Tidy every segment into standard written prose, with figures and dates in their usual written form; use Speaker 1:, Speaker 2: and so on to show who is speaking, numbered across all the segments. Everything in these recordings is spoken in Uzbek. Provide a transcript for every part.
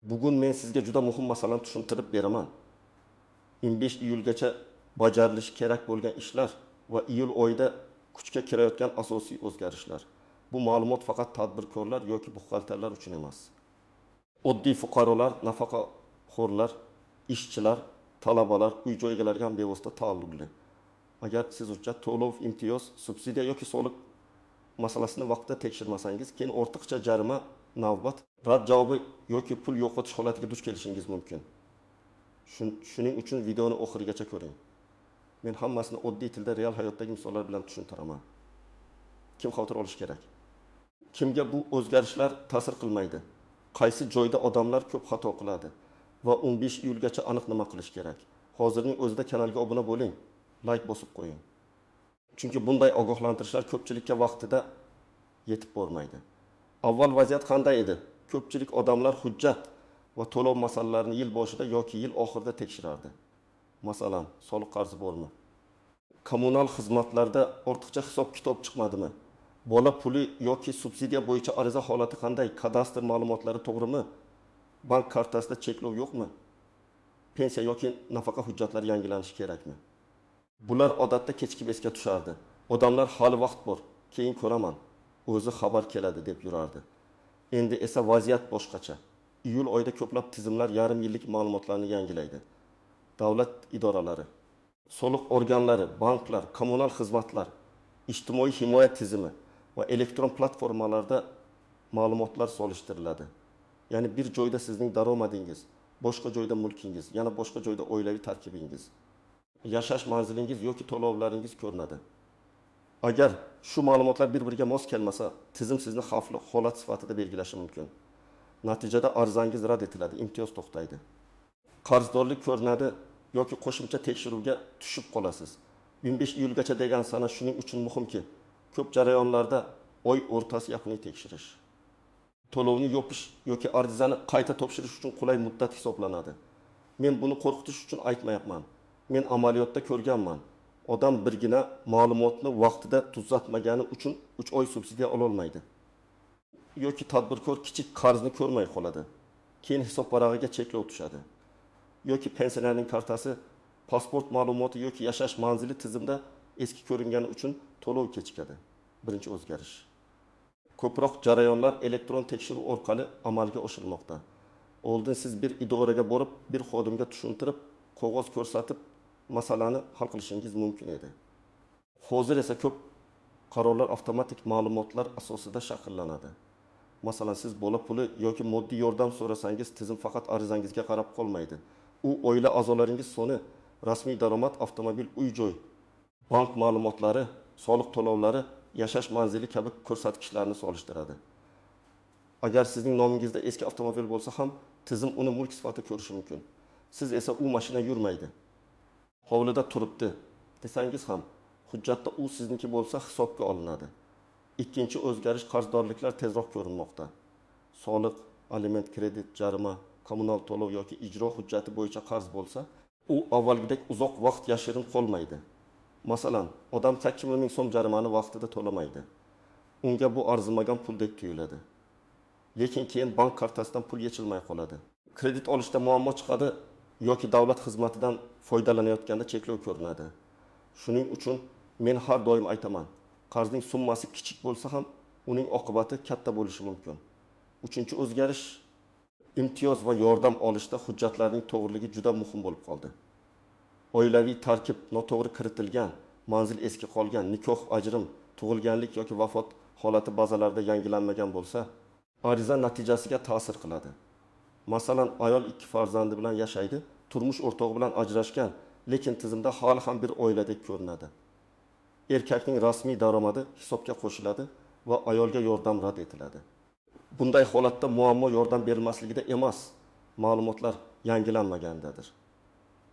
Speaker 1: Bugun men sizga juda muhim masalani tushuntirib beraman. 25 iyulgacha bajarilishi kerak bo'lgan ishlar va iyul oyida kuchga kirayotgan asosiy o'zgarishlar. Bu ma'lumot faqat tadbirkorlar yoki buxgalterlar uchun emas. Oddiy fuqarolar, nafaqaxo'rlar, ishchilar, talabalar, uy-joy egalariga ham bevosita taalluqli. Agar siz hujjat to'lov, imtiyoz, subsidiya yoki soliq masalasini vaqtida tekshirmasangiz, keyin ortiqcha jarima, navbat, rad javobi yoki pul yo'qotish holatiga duch kelishingiz mumkin. Shuning uchun videoni oxirigacha ko'ring. Men hammasini oddiy tilda, real hayotdagi misollar bilan tushuntiraman. Kim xavotir olish kerak? Kimga bu o'zgarishlar ta'sir qilmaydi? Qaysi joyda odamlar ko'p xato qiladi va 15 iyulgacha aniq nima qilish kerak? Hozirning o'zida kanalga obuna bo'ling, like bosib qo'ying. Chunki bunday ogohlantirishlar ko'pchilikka vaqtida yetib bormaydi. Avval vaziyat qanday edi? Ko'pchilik odamlar hujjat va to'lov masalalarini yil boshida yoki yil oxirida tekshirardi. Masalan, soliq qarzi bormi? Kommunal xizmatlarda ortiqcha hisob-kitob chiqmadimi? Bola puli yoki subsidiya bo'yicha ariza holati qanday? Kadastr ma'lumotlari to'g'rimi? Bank kartasida cheklov yo'qmi? Pensiya yoki nafaqa hujjatlari yangilanishi kerakmi? Bular odatda kechikib esga tushardi. Odamlar hali vaqt bor, keyin ko'raman, o'zi xabar keladi deb yurardi. Endi esa vaziyat boshqacha. Iyul oyida ko'plab tizimlar yarim yillik ma'lumotlarni yangilaydi. Davlat idoralari, soliq organlari, banklar, kommunal xizmatlar, ijtimoiy himoya tizimi va elektron platformalarda ma'lumotlar solishtiriladi. Ya'ni bir joyda sizning daromadingiz, boshqa joyda mulkingiz, yana boshqa joyda oilaviy tarkibingiz, yashash manzilingiz yoki to'lovlaringiz ko'rinadi. Agar shu ma'lumotlar bir-biriga mos kelmasa, tizim sizni xavfli holat sifatida belgilashi mumkin. Natijada arzangiz rad etiladi, imtiyoz to'xtaydi. Qarzdorlik ko'rinadi yoki qo'shimcha tekshiruvga tushib qolasiz. 15 iyulgacha degan sana shuning uchun muhimki, ko'p jarayonlarda oy o'rtasi yakuniy tekshirish. To'lovni yopish yoki arizani qayta topshirish uchun qulay muddat hisoblanadi. Men buni qo'rqitish uchun aytmayapman. Men amaliyotda ko'rganman. Odam birgina ma'lumotni vaqtida tuzatmagani uchun 3 oy subsidiya ola olmaydi. Yoki tadbirkor kichik qarzni ko'rmay qoladi. Keyin hisob varag'iga cheklov tushadi. Yoki pensionerning kartasi, pasport ma'lumoti yoki yashash manzili tizimda eski ko'ringani uchun to'lov kechikadi. Birinchi o'zgarish. Ko'proq jarayonlar elektron tekshiruv orqali amalga oshirilmoqda. Oldin siz bir idoraga borib, bir xodimga tushuntirib, qog'oz ko'rsatib masalani hal qilishingiz mumkin edi. Hozir esa ko'p qarorlar avtomatik ma'lumotlar asosida shakllanadi. Masalan, siz bola puli yoki moddiy yordam so'rasangiz, tizim faqat arizangizga qarab qolmaydi. U oila a'zolaringiz soni, rasmiy daromad, avtomobil, uy-joy, bank ma'lumotlari, soliq to'lovlari, yashash manzili kabi ko'rsatkichlarni solishtiradi. Agar sizning nomingizda eski avtomobil bo'lsa ham, tizim uni mulk sifatida ko'rishi mumkin. Siz esa u mashina yurmaydi, hovlida turibdi desangiz ham, hujjatda u sizniki bo'lsa hisobga olinadi. Ikkinchi o'zgarish, qarzdorliklar tezroq ko'rinmoqda. Soliq, aliment, kredit, jarima, kommunal to'lov yoki ijro hujjati bo'yicha qarz bo'lsa, u avvalgidek uzoq vaqt yashirin qolmaydi. Masalan, odam 8 ming so'm jarimani vaqtida to'lamaydi. Unga bu arzimagan puldek tuyuladi. Lekin keyin bank kartasidan pul yechilmay qoladi. Kredit olishda muammo chiqadi yoki davlat xizmatidan foydalanayotganda cheklov ko'rinadi. Shuning uchun men har doim aytaman, qarzning summasi kichik bo'lsa ham, uning oqibati katta bo'lishi mumkin. Uchinchi o'zgarish, imtiyoz va yordam olishda hujjatlarning to'g'riligi juda muhim bo'lib qoldi. Oilaviy tarkib noto'g'ri kiritilgan, manzil eski qolgan, nikoh, ajrim, tug'ilganlik yoki vafot holati bazalarida yangilanmagan bo'lsa, ariza natijasiga ta'sir qiladi. Masalan, ayol 2 farzandi bilan yashaydi, turmush o'rtog'i bilan ajrashgan, lekin tizimda hali ham bir oiladek ko'rinadi. Erkakning rasmiy daromadi hisobga qo'shiladi va ayolga yordam rad etiladi. Bunday holatda muammo yordam berilmasligida emas, ma'lumotlar yangilanmagandadir.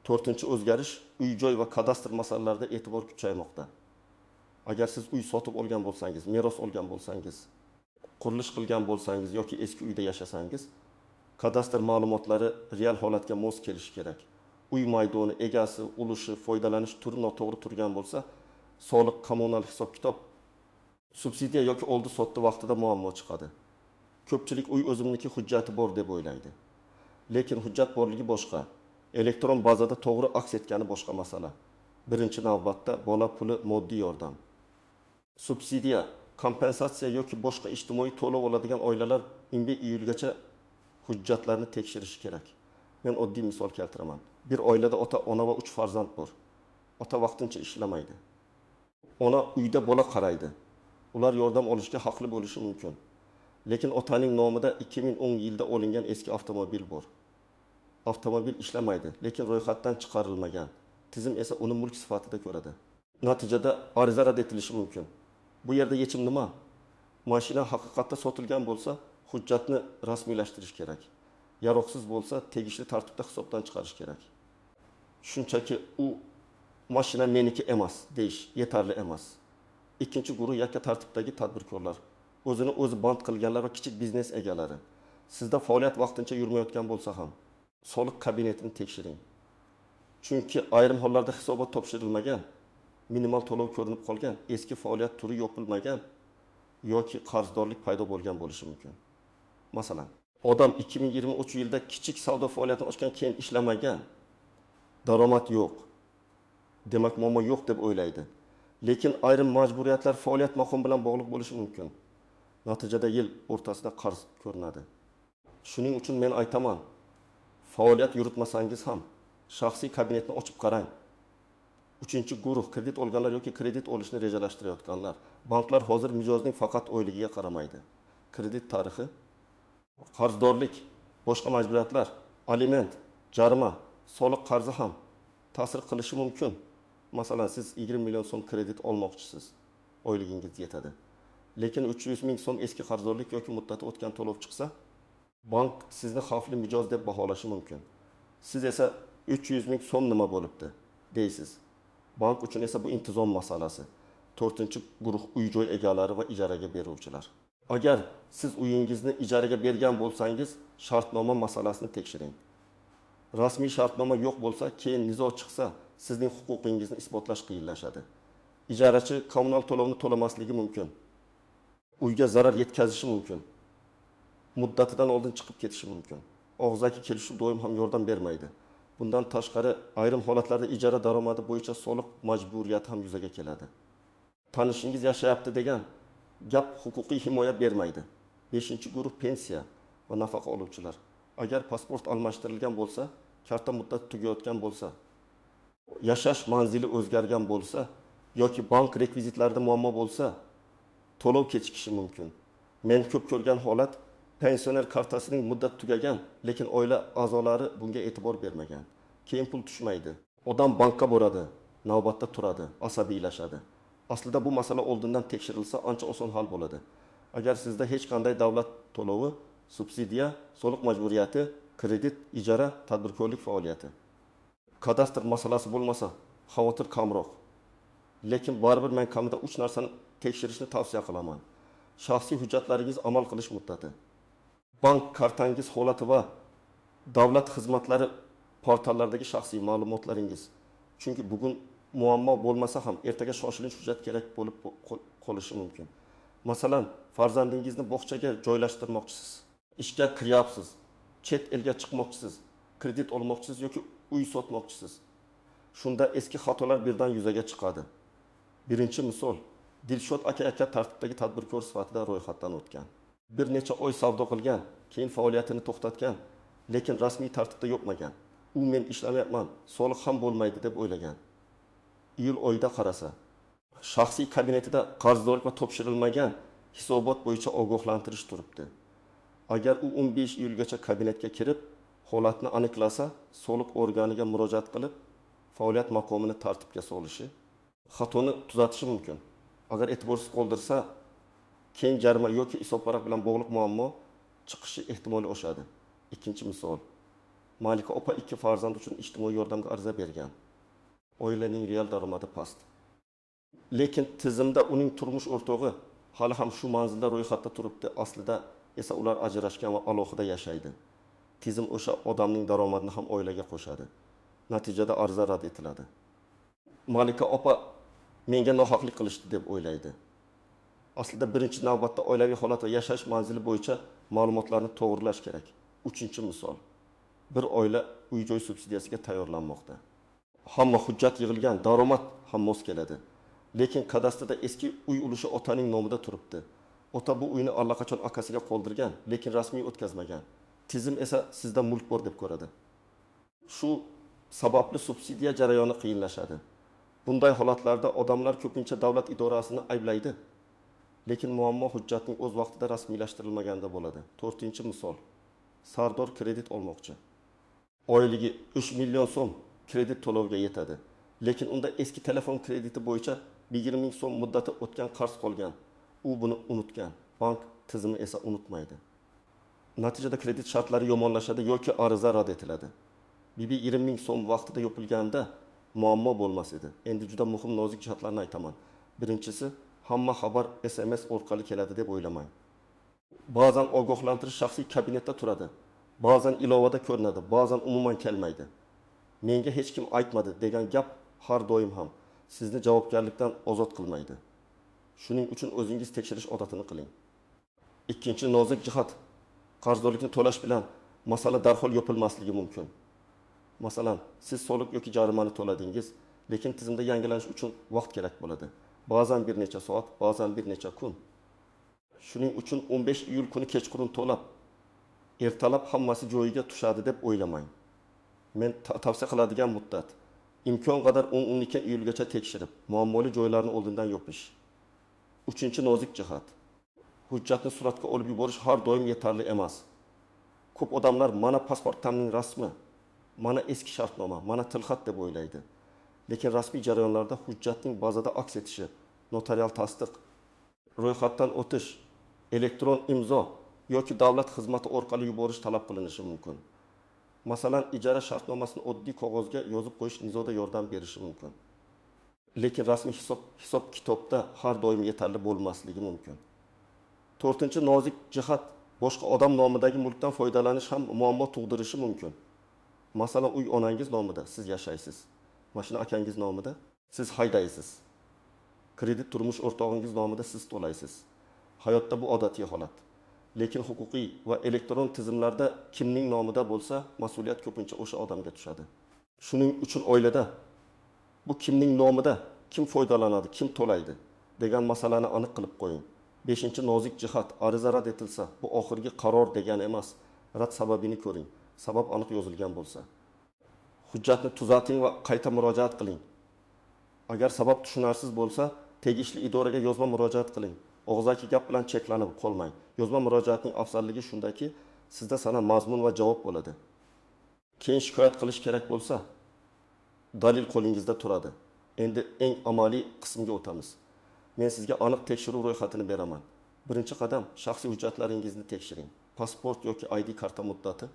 Speaker 1: 4-o'zgarish, uy-joy va kadastr masalalarida e'tibor kuchaymoqda. Agar siz uy sotib olgan bo'lsangiz, meros olgan bo'lsangiz, qurilish qilgan bo'lsangiz yoki eski uyda yashasangiz, kadastr ma'lumotlari real holatga mos kelishi kerak. Uy maydoni, egasi, ulushi, foydalanish turi noto'g'ri turgan bo'lsa, soliq, kommunal hisob-kitob, subsidiya yoki oldi-sotdi vaqtida muammo chiqadi. Ko'pchilik uy o'zimniki hujjati bor deb o'ylaydi. lekin hujjat borligi boshqa. Elektron bazada to'g'ri aks etgani boshqa masala. Birinchi navbatda bola puli moddiy yordam. Subsidiya, kompensatsiya yoki boshqa ijtimoiy to'lov oladigan oilalar 11 iyulgacha hujjatlarni tekshirishi kerak. Men oddiy misol keltiraman. Bir oilada ota, ona va 3 farzand bor. Ota vaqtincha ishlamaydi. Ona uyda bola qaraydi. Ular yordam olishga haqli bo'lishi mumkin. Lekin otaning nomida 2010 yilda olingan eski avtomobil bor. Avtomobil ishlamaydi, lekin ro'yxatdan chiqarilmagan. Tizim esa uni mulk sifatida ko'radi. Natijada ariza rad etilishi mumkin. Bu yerda yechim nima? Mashina haqiqatda sotilgan bo'lsa, hujjatni rasmiylashtirish kerak. Yaroqsiz bo'lsa, tegishli tartibda hisobdan chiqarish kerak. Shunchaki u mashina meniki emas deyish yetarli emas. Ikkinchi guruh yakka tartibdagi tadbirkorlar, o'zini o'zi band qilganlar va kichik biznes egalari. Sizda faoliyat vaqtincha yurmayotgan bo'lsa ham, soliq kabinetini tekshiring. Chunki ayrim hollarda hisobot topshirilmagan, minimal to'lov ko'rinib qolgan, eski faoliyat turi yopilmagan yoki qarzdorlik paydo bo'lgan bo'lishi mumkin. Masalan, odam 2023 yilda kichik savdo faoliyatini ochgan, keyin ishlamagan, daromad yo'q. Demak, muammo yo'q deb o'ylaydi. Lekin ayrim majburiyatlar faoliyat maqom bilan bog'liq bo'lishi mumkin. Natijada yil o'rtasida qarz ko'rinadi. Shuning uchun men aytaman, faoliyat yuritmasangiz ham shaxsiy kabinetni ochib qarang. Uchinchi guruh kredit olganlar yoki kredit olishni rejalashtirayotganlar. Banklar hozir mijozning faqat oyligiga qaramaydi. Kredit tarixi, qarzdorlik, boshqa majburiyatlar, aliment, jarima, soliq qarzi ham ta'sir qilishi mumkin. Masalan, siz 20 million so'm kredit olmoqchisiz. Oyligingiz yetadi. Lekin 300 ming so'm eski qarzdorlik yoki muddati o'tgan to'lov chiqsa, bank sizni xavfli mijoz deb baholashi mumkin. Siz esa 300 ming so'm nima bo'libdi deysiz. Bank uchun esa bu intizom masalasi. 4-guruh uy-joy egalari va ijaraga beruvchilar. Agar siz uyingizni ijaraga bergan bo'lsangiz, shartnoma masalasini tekshiring. Rasmiy shartnoma yo'q bo'lsa, keyin nizo chiqsa, sizning huquqingizni isbotlash qiyinlashadi. Ijarachi kommunal to'lovni to'lamasligi mumkin. Uyga zarar yetkazishi mumkin. Muddatidan oldin chiqib ketishi mumkin. Og'zaki kelishuv doim ham yordam bermaydi. Bundan tashqari, ayrim holatlarda ijara daromadi bo'yicha soliq majburiyati ham yuzaga keladi. Tanishingiz yashayapti degan gap huquqiy himoya bermaydi. 5-guruh pensiya va nafaqa oluvchilar. Agar pasport almashtirilgan bo'lsa, karta muddati tugayotgan bo'lsa, yashash manzili o'zgargan bo'lsa yoki bank rekvizitlarida muammo bo'lsa, to'lov kechikishi mumkin. Men ko'p ko'rgan holat, pensioner kartasining muddati tugagan, lekin oila a'zolari bunga e'tibor bermagan. Keyin pul tushmaydi. Odam bankka boradi, navbatda turadi, asabiylashadi. Aslida bu masala oldindan tekshirilsa ancha oson hal bo'ladi. Agar sizda hech qanday davlat to'lovi, subsidiya, soliq majburiyati, kredit, ijara, tadbirkorlik faoliyati, kadastr masalasi bo'lmasa, xavotir kamroq. Lekin baribir men kamida 3 narsani tekshirishni tavsiya qilaman. Shaxsiy hujjatlaringiz amal qilish muddati, bank kartangiz holati va davlat xizmatlari portallardagi shaxsiy ma'lumotlaringiz. Chunki bugun muammo bo'lmasa ham ertaga shoshilinch hujjat kerak bo'lib qolishi mumkin. Masalan, farzandingizni bog'chaga joylashtirmoqchisiz, ishga kiryapsiz, chet elga chiqmoqchisiz, kredit olmoqchisiz yoki uy sotmoqchisiz. Shunda eski xatolar birdan yuzaga chiqadi. Birinchi misol, Dilshod aka tartibdagi tadbirkor sifatida ro'yxatdan o'tgan. Bir necha oy savdo qilgan, keyin faoliyatini to'xtatgan, lekin rasmiy tartibda yo'qmagan. U men ishlamayapman, soliq ham bo'lmaydi deb o'ylagan. Iyul oyida qarasa, shaxsiy kabinetida qarzdorlik va topshirilmagan hisobot bo'yicha ogohlantirish turibdi. Agar u 15 iyulgacha kabinetga kirib, holatni aniqlasa, soliq organiga murojaat qilib, faoliyat maqomini tartibga solishi, xatoni tuzatishi mumkin. Agar e'tiborsiz qoldirsa, keng jarima yoki hisobvaraq bilan bog'liq muammo chiqishi ehtimoli oshadi. Ikkinchi misol, Malika opa 2 farzand uchun ijtimoiy yordamga ariza bergan. Oilaning real daromadi past. Lekin tizimda uning turmush o'rtog'i hali ham shu manzilda ro'yxatda turibdi. Aslida esa ular ajrashgan va alohida yashaydi. Tizim o'sha odamning daromadini ham oilaga qo'shadi. Natijada ariza rad etiladi. Malika opa menga nohaqlik qilishdi deb o'ylaydi. Aslida birinchi navbatda oilaviy holat va yashash manzili bo'yicha ma'lumotlarni to'g'rilash kerak. Uchinchi misol, bir oila uy-joy subsidiyasiga tayyorlanmoqda. Hamma hujjat yig'ilgan, daromad ham mos keladi. Lekin kadastrda eski uy ulushi otaning nomida turibdi. Ota bu uyni allaqachon akasiga qoldirgan, lekin rasmiy o'tkazmagan. Tizim esa sizda mulk bor deb ko'radi. Shu sababli subsidiya jarayoni qiyinlashadi. Bunday holatlarda odamlar ko'pincha davlat idorasini ayblaydi. Lekin muammo hujjatning o'z vaqtida rasmiylashtirilmaganda bo'ladi. 4-misol. Sardor kredit olmoqchi. Oyligi 3 million so'm kredit to'loviga yetadi. Lekin unda eski telefon krediti bo'yicha 20 ming so'm muddati o'tgan qarz qolgan. U buni unutgan. Bank tizimi esa unutmaydi. Natijada kredit shartlari yomonlashadi yoki ariza rad etiladi. 20 ming so'm vaqtida yopilganda muammo bo'lmas edi. Endi juda muhim nozik jihatlarni aytaman. Birinchisi, hamma xabar SMS orqali keladi deb o'ylamang. Ba'zan ogohlantirish shaxsiy kabinetda turadi. Ba'zan ilovada ko'rinadi, ba'zan umuman kelmaydi. Menga hech kim aytmadi degan gap har doim ham sizni javobgarlikdan ozod qilmaydi. Shuning uchun o'zingiz tekshirish odatini qiling. Ikkinchi nozik jihat, qarzdorlikni to'lash bilan masala darhol yopilmasligi mumkin. Masalan, siz soliq yoki jarimani to'ladingiz, lekin tizimda yangilanish uchun vaqt kerak bo'ladi. Ba'zan bir necha soat, ba'zan bir necha kun. Shuning uchun 15 iyul kuni kechqurun to'lab, ertalab hammasi joyiga tushadi deb o'ylamang. Men tavsiya qiladigan muddat imkon qadar 10-12 iyulgacha tekshirib, muammoli joylarni oldindan yopish. Uchinchi nozik jihat. Hujjatni suratga olib yuborish har doim yetarli emas. Ko'p odamlar mana pasportimning rasmi, mana eski shartnoma, mana tilxat deb o'ylaydi. Lekin rasmiy jarayonlarda hujjatning bazada aks etishi, notarial tasdiq, ro'yxatdan o'tish, elektron imzo yoki davlat xizmati orqali yuborish talab qilinishi mumkin. Masalan, ijara shartnomasini oddiy qog'ozga yozib qo'yish nizoda yordam berishi mumkin. Lekin rasmiy hisob kitobda har doim yetarli bo'lmasligi mumkin. 4-nozik jihat, boshqa odam nomidagi mulkdan foydalanish ham muammo tug'dirishi mumkin. Masalan, uy onangiz nomida siz yashaysiz. Mashina akangiz nomida siz haydaysiz. Kredit turmush o'rtog'ingiz nomida siz to'laysiz. Hayotda bu odatiy holat. Lekin huquqiy va elektron tizimlarda kimning nomida bo'lsa, mas'uliyat ko'pincha o'sha odamga tushadi. Shuning uchun oilada bu kimning nomida, kim foydalanadi, kim to'laydi degan masalani aniq qilib qo'ying. 5-nozik jihat, ariza rad etilsa, bu oxirgi qaror degani emas. Rad sababini ko'ring. Sabab aniq yozilgan bo'lsa. Hujjatni tuzating va qayta murojaat qiling. Agar sabab tushunarsiz bo'lsa, tegishli idoraga yozma murojaat qiling. Og'zaki gap bilan cheklanib qolmang. Yozma murojaatning afzalligi shundaki, sizda sana mazmun va javob bo'ladi. Keyin shikoyat qilish kerak bo'lsa, dalil qo'lingizda turadi. Endi eng amaliy qismga o'tamiz. Men sizga aniq tekshiruv ro'yxatini beraman. Birinchi qadam, shaxsiy hujjatlaringizni tekshiring. Pasport yoki ID karta muddati,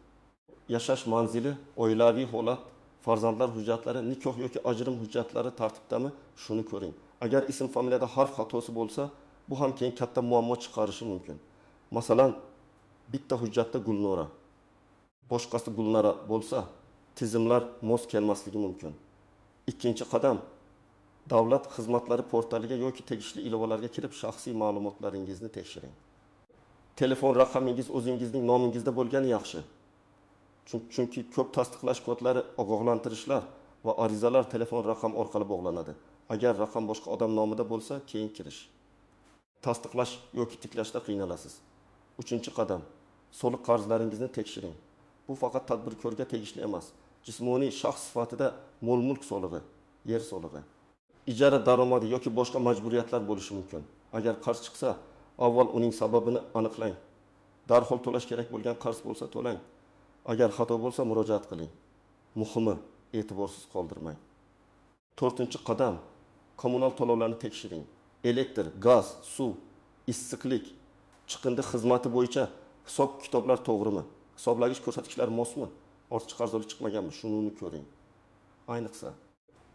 Speaker 1: yashash manzili, oilaviy holat, farzandlar hujjatlari, nikoh yoki ajrim hujjatlari tartibdami? Shuni ko'ring. Agar ism familiyada harf xatosi bo'lsa, bu ham keyin katta muammo chiqarishi mumkin. Masalan, bitta hujjatda Gulnora, boshqasi Gulnara bo'lsa, tizimlar mos kelmasligi mumkin. Ikkinchi qadam, davlat xizmatlari portaliga yoki tegishli ilovalarga kirib shaxsiy ma'lumotlaringizni tekshiring. Telefon raqamingiz o'zingizning nomingizda bo'lgani yaxshi. Chunki ko'p tasdiqlash kodlari, ogohlantirishlar va arizalar telefon raqam orqali bog'lanadi. Agar raqam boshqa odam nomida bo'lsa, keyin kirish. Tasdiqlash yoki tiklashda qiynalasiz. 3-qadam, soliq qarzlaringizni tekshiring. Bu faqat tadbirkorga tegishli emas. Jismoniy shaxs sifatida mol-mulk solig'i, yer solig'i, ijara daromadi yoki boshqa majburiyatlar bo'lishi mumkin. Agar qarz chiqsa, avval uning sababini aniqlang. Darhol to'lash kerak bo'lgan qarz bo'lsa to'lang. Agar xato bo'lsa murojaat qiling. Muhimi, e'tiborsiz qoldirmang. 4-qadam, kommunal to'lovlarni tekshiring. Elektr, gaz, suv, issiqlik, chiqindi xizmati bo'yicha hisob kitoblar to'g'rimi? Hisoblagich ko'rsatkichlari mosmi? Ortiqcha qarzdorlik chiqmaganmi? Shuni ko'ring. Ayniqsa,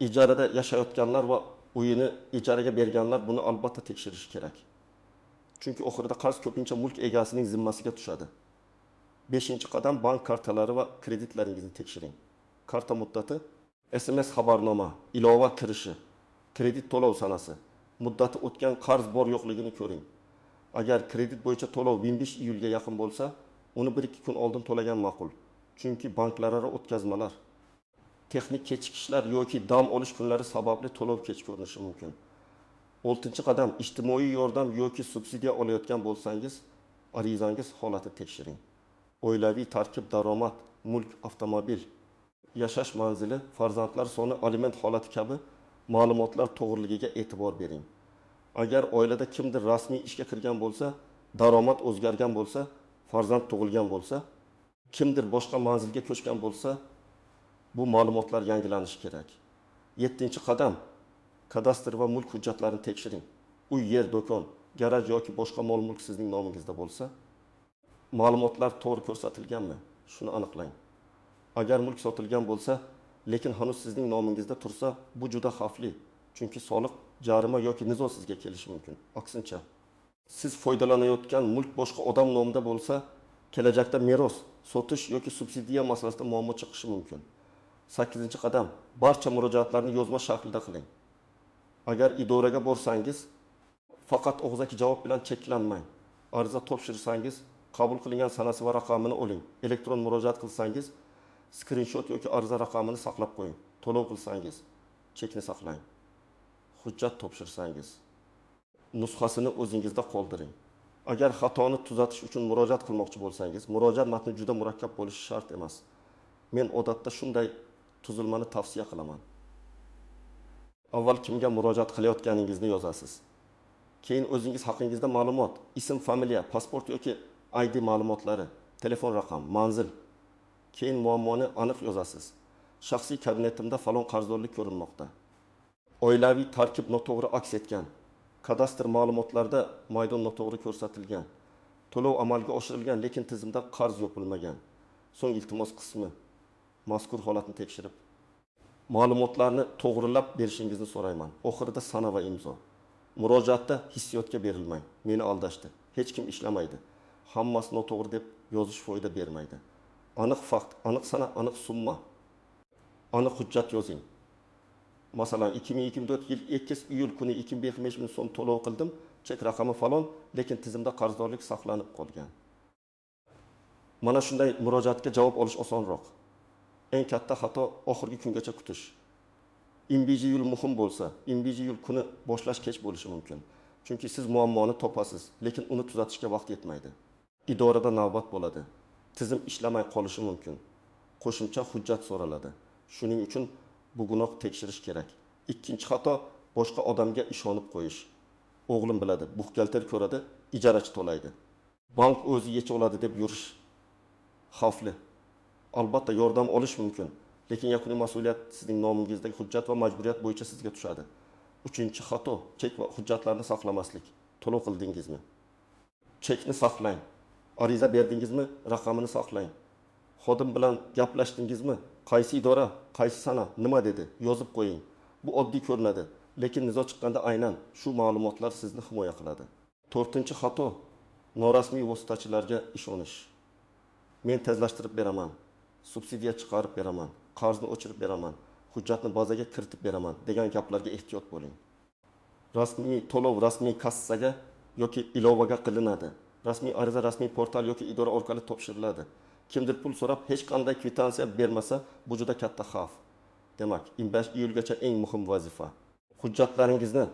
Speaker 1: ijarada yashayotganlar va uyini ijaraga berganlar buni albatta tekshirish kerak. Chunki oxirida qarz ko'pincha mulk egasining zimmasiga tushadi. 5-qadam, bank kartalari va kreditlaringizni tekshiring. Karta muddati, SMS xabarnoma, ilova kirishi, kredit to'lov sanasi, muddati o'tgan qarz bor yo'qligini ko'ring. Agar kredit bo'yicha to'lov 25 iyulga yaqin bo'lsa, uni 1-2 kun oldin to'lagan ma'qul. Chunki banklararo o'tkazmalar, texnik kechikishlar yoki dam olish kunlari sababli to'lov kech ko'rinishi mumkin. 6-qadam ijtimoiy yordam yoki subsidiya olayotgan bo'lsangiz, arizangiz holatini tekshiring. Oilaviy tarkib, daromad, mulk, avtomobil, yashash manzili, farzandlar soni, aliment holati kabi ma'lumotlar to'g'riligiga e'tibor bering. Agar oilada kimdir rasmiy ishga kirgan bo'lsa, daromad o'zgargan bo'lsa, farzand tug'ilgan bo'lsa, kimdir boshqa manzilga ko'chgan bo'lsa, bu ma'lumotlar yangilanishi kerak. 7-qadam kadastr va mulk hujjatlarini tekshiring. Uy, yer, do'kon, garaj yoki boshqa mol-mulk sizning nomingizda bo'lsa, ma'lumotlar to'g'ri ko'rsatilganmi? Shuni aniqlang. Agar mulk sotilgan bo'lsa, lekin hanuz sizning nomingizda tursa, bu juda xavfli. Chunki soliq, jarima yoki nizo sizga kelishi mumkin. Aksincha, siz foydalanayotgan mulk boshqa odam nomida bo'lsa, kelajakda meros, sotish yoki subsidiya masalasida muammo chiqishi mumkin. 8-qadam barcha murojaatlarni yozma shaklda qiling. Agar idoraga borsangiz, faqat og'zaki javob bilan cheklanmang. Ariza topshirsangiz, qabul qilingan sanasi va raqamini oling. Elektron murojaat qilsangiz, skrinshot yoki ariza raqamini saqlab qo'ying. To'lov qilsangiz, chekni saqlang. Hujjat topshirsangiz, nusxasini o'zingizda qoldiring. Agar xatoni tuzatish uchun murojaat qilmoqchi bo'lsangiz, murojaat matni juda murakkab bo'lishi shart emas. Men odatda shunday tuzilmani tavsiya qilaman. Avval kimga murojaat qilayotganingizni yozasiz. Keyin o'zingiz haqingizda ma'lumot, ism, familiya, pasport yoki ID ma'lumotlari, telefon raqam, manzil. Keyin muammoni aniq yozasiz. Shaxsiy kabinetimda falon qarzdorlik ko'rinmoqda. Oilaviy tarkib noto'g'ri aks etgan. Kadastr ma'lumotlarida maydon noto'g'ri ko'rsatilgan. To'lov amalga oshirilgan, lekin tizimda qarz yopilmagan. So'ng iltimos qismi mazkur holatni tekshirib, ma'lumotlarni to'g'rilab berishingizni so'rayman. Oxirida sana va imzo. Murojaatda hissiyotga berilmang. Meni aldashdi. Hech kim ishlamaydi. Hammasi noto'g'ri deb yozish foyda bermaydi. Aniq fakt, aniq sana, aniq summa, aniq hujjat yozing. Masalan, 2024 yil 2-iyul kuni 2500 ming so'm to'lov qildim, chek raqami falon, lekin tizimda qarzdorlik saqlanib qolgan. Mana shunday murojaatga javob olish osonroq. Eng katta xato oxirgi kungacha kutish. 21-iyul muhim bo'lsa, 21-iyul kuni boshlash kech bo'lishi mumkin. Chunki siz muammoni topasiz, lekin uni tuzatishga vaqt yetmaydi. Idorada navbat bo'ladi. Tizim ishlamay qolishi mumkin. Qo'shimcha hujjat so'raladi. Shuning uchun bugunoq tekshirish kerak. Ikkinchi xato boshqa odamga ishonib qo'yish. O'g'lim biladi, buxgalter ko'radi, ijarachi to'laydi. Bank o'zi yecha oladi deb yurish xavfli. Albatta yordam olish mumkin, lekin yakuniy mas'uliyat sizning nomingizdagi hujjat va majburiyat bo'yicha sizga tushadi. 3-xato chek va hujjatlarni saqlamaslik. To'lov qildingizmi? Chekni saqlang. Ariza berdingizmi? Raqamini saqlang. Xodim bilan gaplashdingizmi? Qaysi idora, qaysi sana, nima dedi? Yozib qo'ying. Bu oddiy ko'rinadi, lekin nizo chiqqanda aynan shu ma'lumotlar sizni himoya qiladi. 4-xato norasmiy vositachilarga ishonish. Men tezlashtirib beraman, subsidiya chiqarib beraman, qarzni o'chirib beraman, hujjatni bazaga kiritib beraman degan gaplarga ehtiyot bo'ling. Rasmiy to'lov rasmiy kassaga yoki ilovaga qilinadi. Rasmiy ariza rasmiy portal yoki idora orqali topshiriladi. Kimdir pul so'rab hech qanday kvitansiya bermasa, bu juda katta xavf. Demak, 25-iyulgacha eng muhim vazifa. Hujjatlaringizni,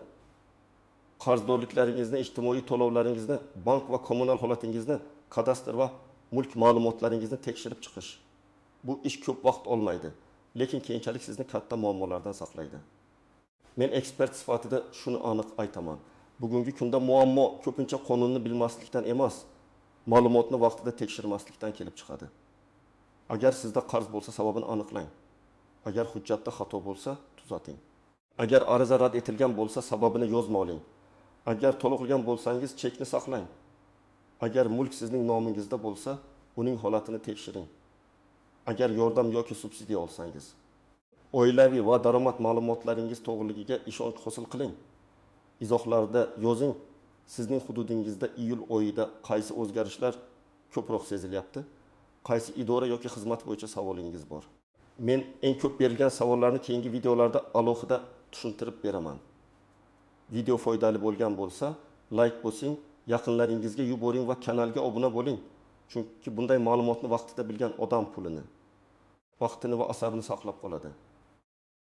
Speaker 1: qarzdorliklaringizni, ijtimoiy to'lovlaringizni, bank va kommunal holatingizni, kadastr va mulk ma'lumotlaringizni tekshirib chiqish. Bu ish ko'p vaqt olmaydi, lekin keyinchalik sizni katta muammolardan saqlaydi. Men ekspert sifatida shuni aniq aytaman. Bugungi kunda muammo ko'pincha qonunni bilmaslikdan emas, ma'lumotni vaqtida tekshirmaslikdan kelib chiqadi. Agar sizda qarz bo'lsa, sababini aniqlang. Agar hujjatda xato bo'lsa, tuzating. Agar ariza rad etilgan bo'lsa, sababini yozma oling. Agar to'lov qilgan bo'lsangiz, chekni saqlang. Agar mulk sizning nomingizda bo'lsa, uning holatini tekshiring. Agar yordam yoki subsidiya olsangiz, oilaviy va daromad ma'lumotlaringiz to'g'riligiga ishonch hosil qiling. Izohlarda yozing, sizning hududingizda iyul oyida qaysi o'zgarishlar ko'proq sezilyapti? Qaysi idora yoki xizmat bo'yicha savolingiz bor? Men eng ko'p berilgan savollarni keyingi videolarda alohida tushuntirib beraman. Video foydali bo'lgan bo'lsa, like bosing, yaqinlaringizga yuboring va kanalga obuna bo'ling. Chunki bunday ma'lumotni vaqtida bilgan odam pulini vaqtini va asabini saqlab qoladi.